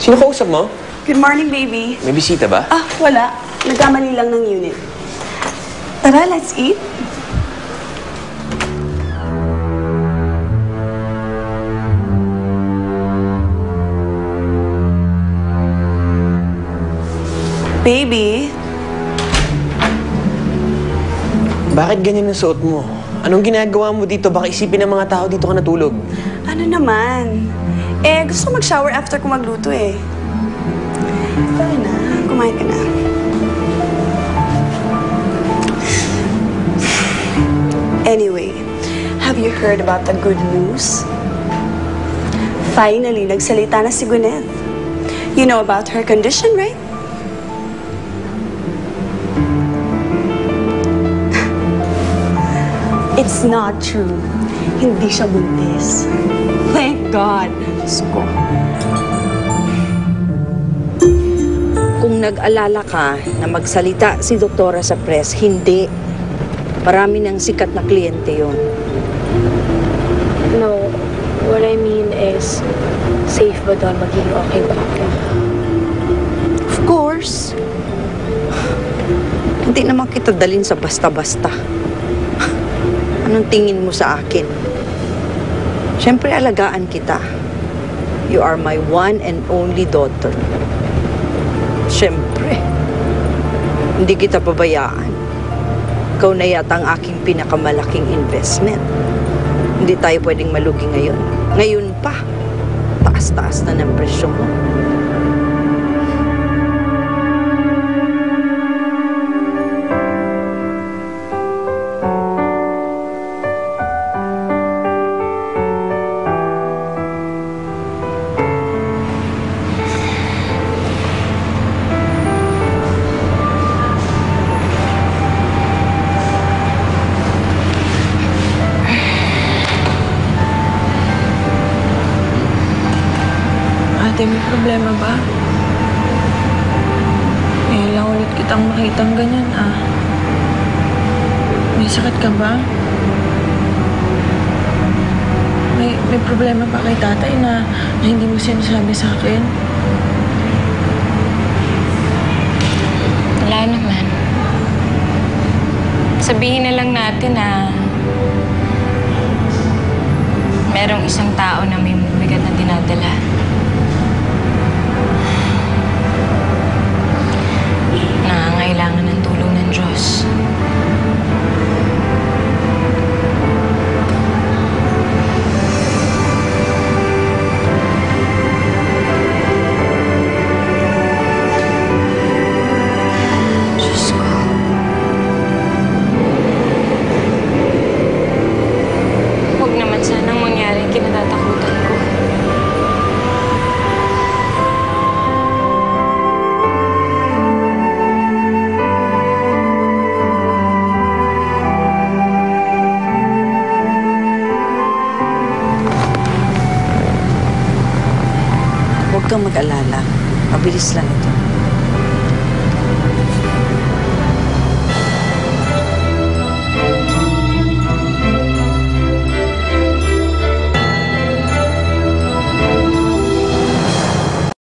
Sino kausap mo? Good morning, baby. May bisita ba? Ah, wala. Nagkamali lang ng unit. Tara, let's eat. Baby, Bakit ganyan ang suot mo? Anong ginagawa mo dito? Baka isipin ng mga tao dito ka natulog. ano naman? Gusto ko mag-shower after ko magluto eh. Tara na, kumain ka na. Anyway, have you heard about the good news? Finally, nagsalita na si Gwyneth. You know about her condition, right? It's not true. Hindi siya buntis. Thank God. Diyos ko. Kung nag-alala ka na magsalita si doktora sa press, hindi. Marami ng sikat na kliyente yon. No, what I mean is, safe ba doon? Magiging okay ba ako? Of course. Hindi naman kita dalhin sa basta-basta. Anong tingin mo sa akin? Siyempre, alagaan kita. You are my one and only daughter. Siyempre, hindi kita pabayaan. Ikaw na yata ang aking pinakamalaking investment. Hindi tayo pwedeng malugi ngayon. Ngayon pa, taas-taas na ng presyo mo. Ate, may problema ba? Ngayon lang ulit kitang makitang ganyan, ah. May sakit ka ba? May problema pa kay tatay na hindi mo sinasabi sa akin? Wala naman. Sabihin na lang natin na merong isang tao na may mabigat na dinadala. Nangangailangan ng tulong ng Diyos. Diyos ko. Huwag naman sanang mangyari ang kinatatakutan ko. Huwag kang mag-alala. Mabilis lang ito.